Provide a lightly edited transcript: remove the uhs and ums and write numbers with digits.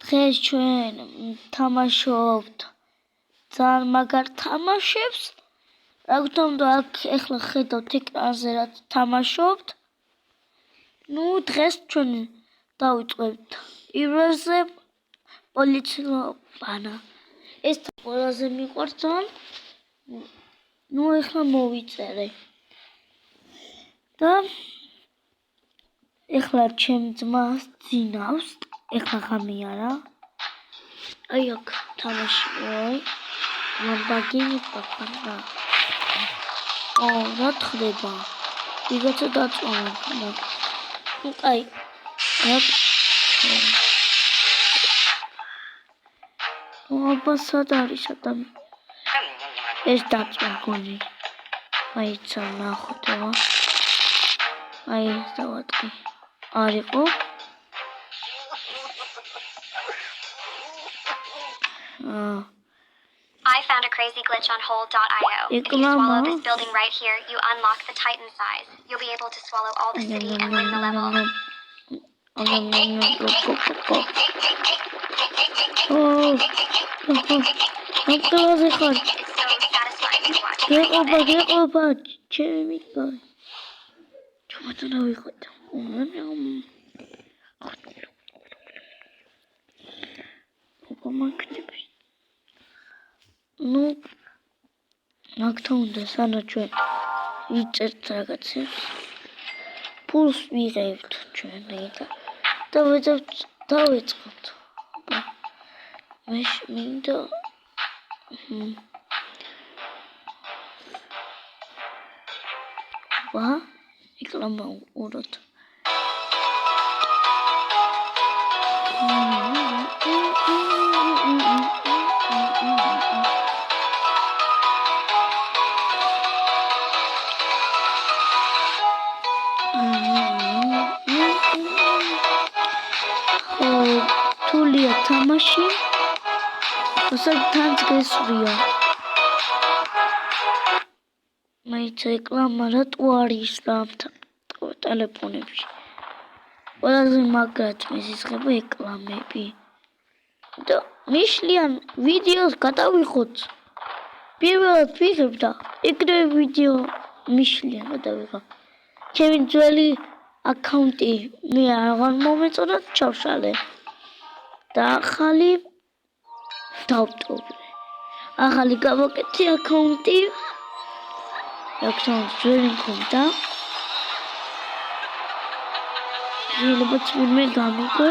დღეს ჩვენ თამაშობთ ძალიან მაგარ თამაშებს. რა თქმა უნდა, აქ ეხლა ხედავთ ეკრანზე რაც თამაშობთ. დღეს ჩვენ დავიწყებთ პირველზე პოლიციელოვანა. ეს ყველაზე მიყვარს ძალიან. ეხლა მოვიწერე. და ეხლა ჩემ ძმას ძინავს. ეხლა ღამეა. აი აქ თამაში. ლამბორგინი პაპა. რა ხდება? ვიღაცა დაწონა. აი. აბა სად არის ადამი? ეს დაწონა გონი. აი ცა ნახოთო. აი ეს დავატყი. არისო? I found a crazy glitch on hole.io. If you swallow this building right here, you unlock the Titan size. You'll be able to swallow all the city and win the level. It's so satisfying to watch. რა თქმა უნდა, სანამ ჩვენ ვიწერთ რაღაცებს, ფულს ვიღებთ ჩვენ და დავიწყებთ. მე მინდა ეკრანა უროთ. თულია თამაში. თან გესვრია. მაინც ეკრანა რატო არის ტელეფონებში? ყველაზე მაგრად მეზისხება ეკრანები. და მიშლიან ვიდეოს გადავიხოთ. პირველად ვიღებ და ეგრევე ვიდეო მიშლიან გადავიღებ. ჩემი ძველი აკაუნტი მე აღარ მომეწონა ჩავშალე. და ახალი დავტოვე. ახალი გავაკეთე აკაუნტი. რა თქმა უნდა, ძველი მქონდა. შეიძლება მე გამიგო.